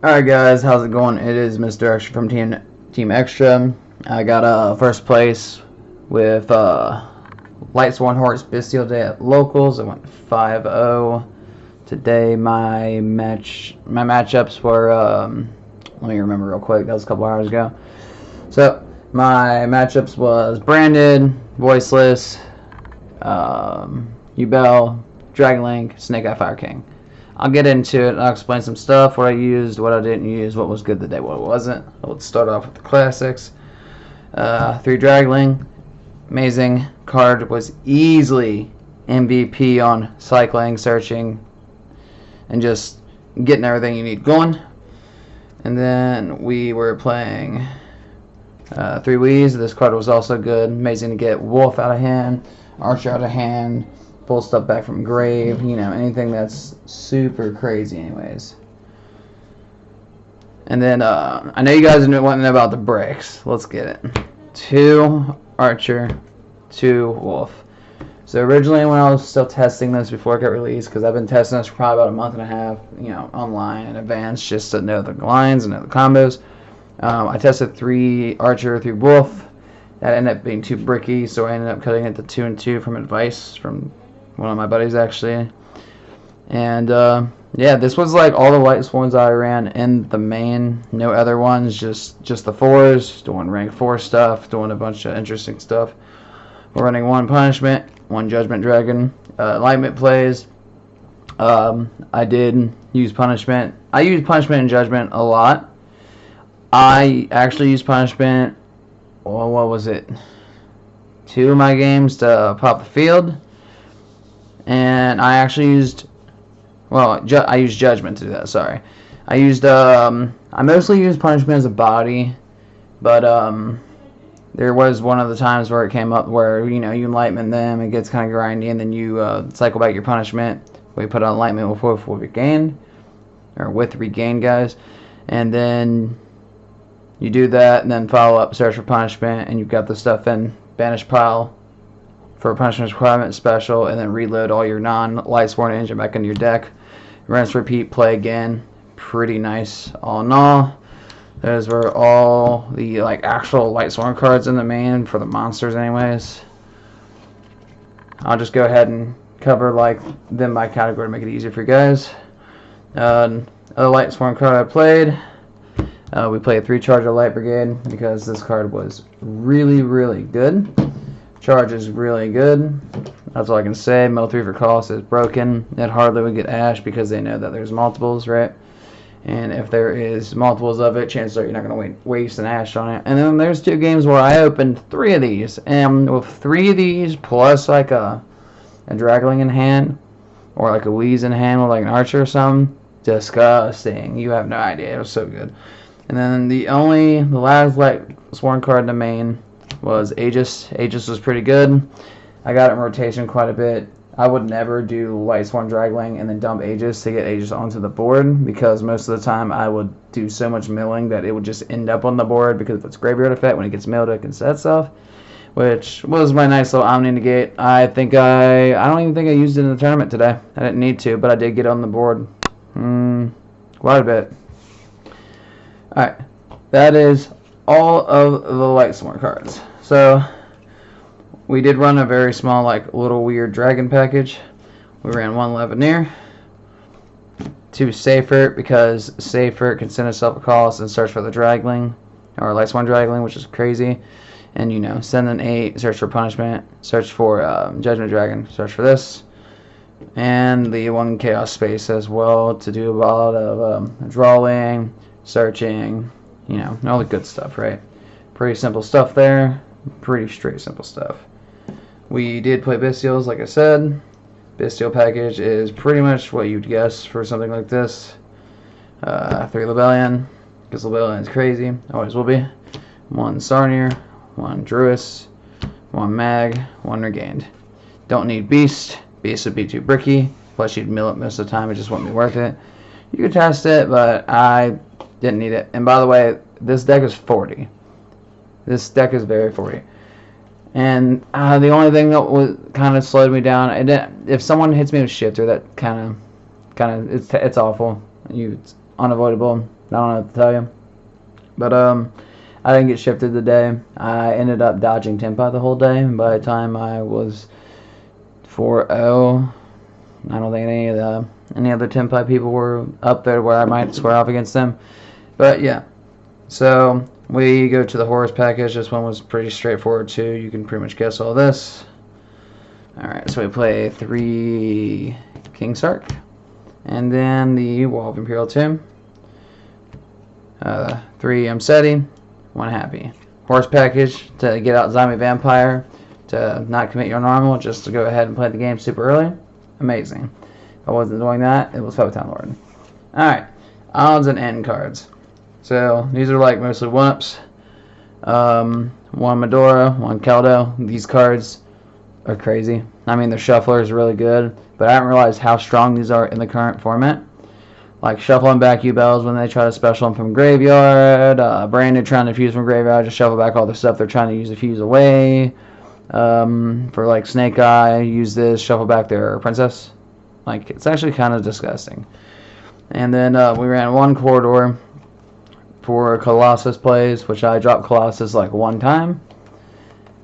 Alright guys, how's it going? It is Mr. Extra from Team Extra. I got first place with Lightsworn Horus bystial day at locals. I went 5-0. Today my matchups were let me remember real quick, that was a couple hours ago. So my matchups was Branded, Voiceless, Ubel, Dragonlink, Snake Eye Fire King. I'll get into it. I'll explain some stuff, what I used, what I didn't use, what was good the day, what wasn't. Let's start off with the classics. 3 Dragling, amazing card, was easily MVP on cycling, searching, and just getting everything you need going. And then we were playing 3 Wheeze. This card was also good. Amazing to get Wolf out of hand, Archer out of hand, pull stuff back from grave, you know, anything that's super crazy anyways. And then I know you guys want to know about the breaks. Let's get it. 2 Archer, 2 Wolf. So originally when I was still testing this before it got released, because I've been testing this for probably about a month and a half, you know, online in advance just to know the lines and know the combos. I tested 3 Archer, 3 Wolf. That ended up being too bricky, so I ended up cutting it to 2 and 2 from advice from one of my buddies actually. And yeah, this was like all the Lightsworns I ran in the main, no other ones, just the 4s, doing rank 4 stuff, doing a bunch of interesting stuff. We're running 1 Punishment, 1 Judgment Dragon, Enlightenment plays. I did use Punishment. I use Punishment and Judgment a lot. I actually used Punishment, well, what was it, 2 of my games to pop the field. And I actually used, well, I used Judgment to do that, sorry. I used, I mostly used Punishment as a body, but there was one of the times where it came up where, you know, you Enlightenment them, it gets kind of grindy, and then you cycle back your Punishment. We put on Enlightenment with Regained, or with Regained, guys. And then you do that, and then follow up, search for Punishment, and you've got the stuff in Banish Pile for Punishment Requirement Special, and then reload all your non-Lightsworn engine back into your deck. Rinse, repeat, play again. Pretty nice all in all. Those were all the like actual Lightsworn cards in the main for the monsters anyways. I'll just go ahead and cover like them by category to make it easier for you guys. Other Lightsworn card I played. We played 3 Charge of Light Brigade because this card was really good. Charge is really good. That's all I can say. Mill 3 for cost is broken. It hardly would get Ash because they know that there's multiples, right? And if there is multiples of it, chances are you're not going to waste an Ash on it. And then there's 2 games where I opened 3 of these. And with 3 of these plus like a Dragling in hand, or like a Wheeze in hand with like an Archer or something, disgusting. You have no idea. It was so good. And then the last Lightsworn card in the main was Aegis. Aegis was pretty good. I got it in rotation quite a bit. I would never do Lightsworn Dragling and then dump Aegis to get Aegis onto the board, because most of the time I would do so much milling that it would just end up on the board, because if it's graveyard effect, when it gets milled it can set stuff, which was my nice little Omni Negate. I don't even think I used it in the tournament today. I didn't need to, but I did get it on the board quite a bit. Alright, that is all of the Lightsworn cards. So we did run a very small, like, little weird dragon package. We ran 1 Levineer, 2 Safer, because Safer can send itself a cost and search for the Dragling, or Lightsworn Dragling, which is crazy. And, you know, send an 8, search for Punishment, search for Judgment Dragon, search for this. And the 1 Chaos Space as well to do a lot of drawing, searching, you know, all the good stuff, right? Pretty simple stuff there. Pretty straight simple stuff. We did play Bystials, like I said. Bystial package is pretty much what you'd guess for something like this. 3 Lebellion, because Lebellion is crazy, always will be. 1 Sarnier, 1 Druis, 1 Mag, 1 Regained. Don't need Beast. Beast would be too bricky, plus you'd mill it most of the time, it just wouldn't be worth it. You could test it, but I didn't need it. And by the way, this deck is 40. This deck is very 40. And the only thing that was kind of slowed me down, if someone hits me with Shifter, that kind of it's awful. It's unavoidable. don't know what to tell you. But I didn't get shifted today. I ended up dodging Tempa the whole day. And by the time I was 4-0, I don't think any other Tempa people were up there where I might square off against them. But yeah, so we go to the horus package. This one was pretty straightforward too. You can pretty much guess all this. Alright, so we play 3 King Sark, and then the Wall of Imperial Tomb, 3 Seti, 1 Happy. Horse package to get out Zombie Vampire, to not commit your normal, just to go ahead and play the game super early. Amazing. If I wasn't doing that, it was Photon Lord. Alright, odds and end cards. So these are like mostly 1-ups. 1 Medora, 1 Caldo. These cards are crazy. I mean, the Shuffler is really good, but I didn't realize how strong these are in the current format. Like shuffling back U-Bells when they try to special them from graveyard. Brandon trying to fuse from graveyard, just shuffle back all the stuff they're trying to use to fuse away. For like Snake Eye, use this, shuffle back their Princess. Like, it's actually kind of disgusting. And then we ran 1 Corridor for Colossus plays, which I dropped Colossus like 1 time.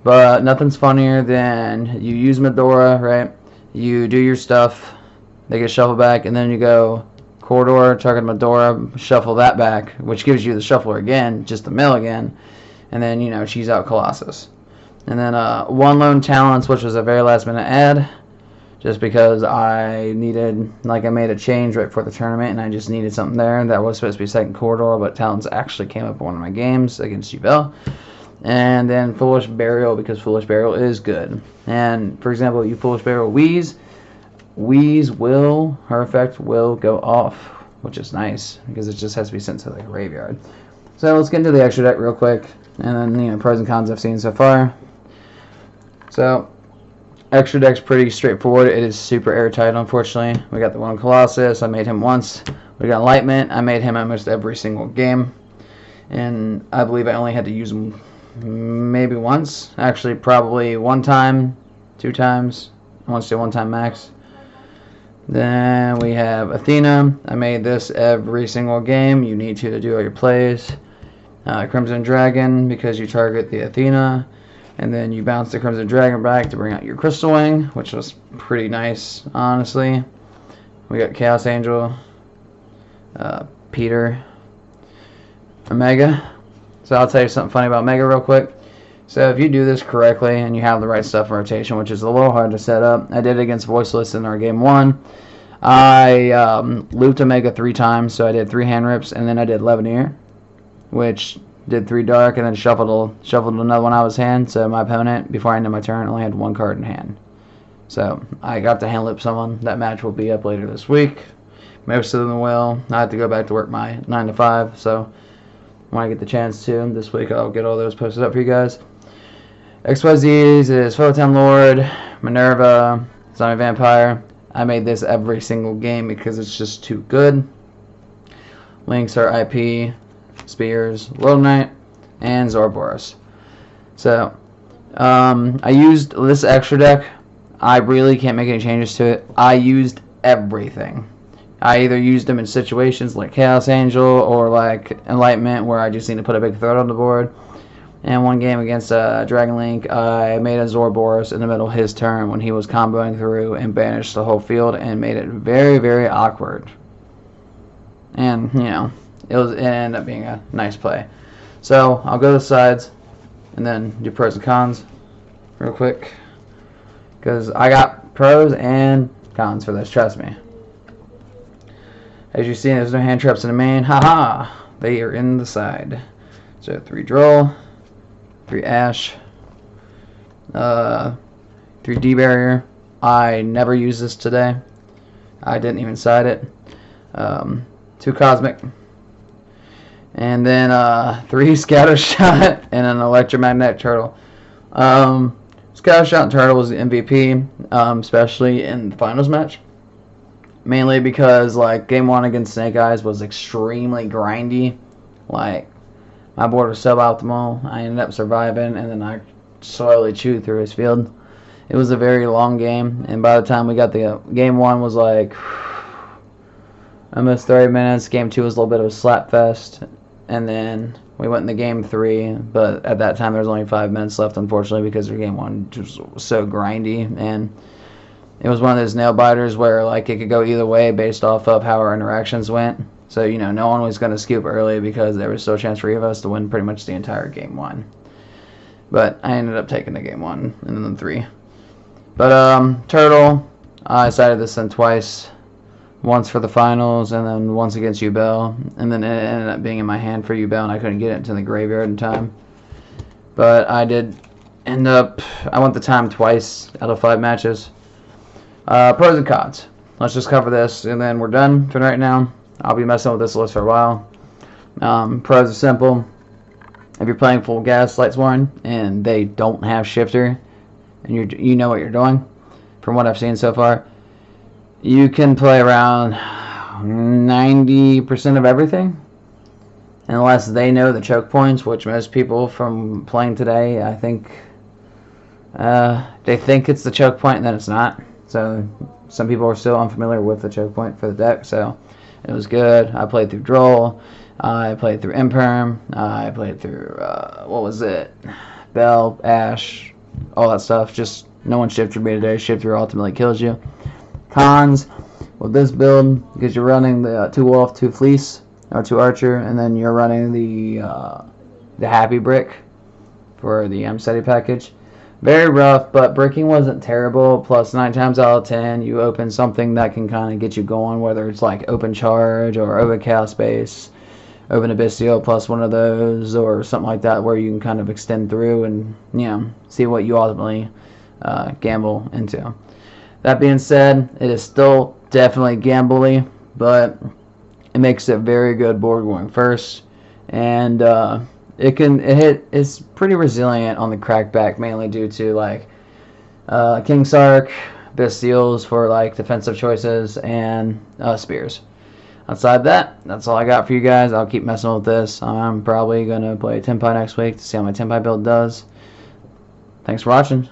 But nothing's funnier than you use Medora, right? You do your stuff, they get shuffled back, and then you go Corridor, target Medora, shuffle that back, which gives you the Shuffler again, just the mill again, and then, you know, cheese out Colossus. And then 1 Lone Talents, which was a very last minute add, just because I needed, like, I made a change right before the tournament, and I just needed something there. That was supposed to be 2nd Corridor, but Talents actually came up in one of my games against U-Bell. And then Foolish Burial, because Foolish Burial is good. And, for example, you Foolish Burial Wheeze will, her effect will go off, which is nice, because it just has to be sent to the graveyard. So let's get into the extra deck real quick, and then, you know, pros and cons I've seen so far. So, extra deck's pretty straightforward. It is super airtight, unfortunately. We got the 1 Colossus. I made him once. We got Enlightenment. I made him almost every single game. And I believe I only had to use him maybe once. Actually, probably 1 time, 2 times. I want to say 1 time max. Then we have Athena. I made this every single game. You need to do all your plays. Crimson Dragon, because you target the Athena. And then you bounce the Crimson Dragon back to bring out your Crystal Wing, which was pretty nice, honestly. We got Chaos Angel, Peter, Omega. So I'll tell you something funny about Omega real quick. So if you do this correctly and you have the right stuff in rotation, which is a little hard to set up. I did it against Voiceless in our game 1. I looped Omega 3 times, so I did 3 hand rips, and then I did Levineer, which did 3 dark, and then shuffled another one out of his hand. So my opponent, before I ended my turn, only had 1 card in hand. So I got to hand loop someone. That match will be up later this week. Most of them will. I have to go back to work my 9 to 5, so when I get the chance to this week, I'll get all those posted up for you guys. XYZ's is Photon Lord, Minerva, Zombie Vampire. I made this every single game because it's just too good. Links are IP, Spears, Little Knight, and Zorboros. So, I used this extra deck. I really can't make any changes to it. I used everything. I either used them in situations like Chaos Angel or like Enlightenment, where I just need to put a big threat on the board. And 1 game against Dragon Link, I made a Zorboros in the middle of his turn when he was comboing through and banished the whole field and made it very, very awkward. And, you know, it ended up being a nice play. So, I'll go to the sides and then do pros and cons real quick, because I got pros and cons for this, trust me. As you see, there's no hand traps in the main. Haha! They are in the side. So 3 Droll, 3 Ash, 3 D Barrier. I never used this today. I didn't even side it. 2 Cosmic. And then 3 Scatter Shot and an Electromagnetic Turtle. Scatter Shot and Turtle was the MVP, especially in the finals match. Mainly because, like, game 1 against Snake Eyes was extremely grindy. Like, my board was suboptimal. I ended up surviving, and then I slowly chewed through his field. It was a very long game, and by the time we got the game 1 was like almost 30 minutes. Game 2 was a little bit of a slap fest, and then we went into Game 3, but at that time there was only 5 minutes left, unfortunately, because Game 1 just was so grindy, and it was one of those nail biters where like it could go either way based off of how our interactions went. So, you know, no one was going to scoop early because there was still a chance for either of us to win pretty much the entire Game 1. But I ended up taking the Game 1 and then 3. But, Turtle, I decided to send twice. Once for the finals, and then once against Ubel. And then it ended up being in my hand for Ubel, and I couldn't get it into the graveyard in time. But I did end up... I went the time twice out of 5 matches. Pros and cons. Let's just cover this, and then we're done for right now. I'll be messing with this list for a while. Pros are simple. If you're playing full gas Lightsworn, and they don't have shifter, and you know what you're doing, from what I've seen so far, you can play around 90% of everything, unless they know the choke points, which most people from playing today, I think, they think it's the choke point, and then it's not. So some people are still unfamiliar with the choke point for the deck, so it was good. I played through Droll, I played through Imperm, I played through, what was it, Bell, Ash, all that stuff. Just no one shifted me today. Shifter ultimately kills you. Cons with this build, because you're running the 2 Wolf, 2 Fleece, or 2 Archer, and then you're running the Happy Brick for the SETI package. Very rough, but bricking wasn't terrible. Plus, 9 times out of 10, you open something that can kind of get you going, whether it's like Open Charge or Open Chaos Space, Open a bystial plus one of those, or something like that, where you can kind of extend through and, you know, see what you ultimately gamble into. That being said, it is still definitely gambly, but it makes it very good board going first, and it's pretty resilient on the crackback, mainly due to like King Sark, bystials for like defensive choices, and spears. Outside that, that's all I got for you guys. I'll keep messing with this. I'm probably gonna play Tempai next week to see how my Tempai build does. Thanks for watching.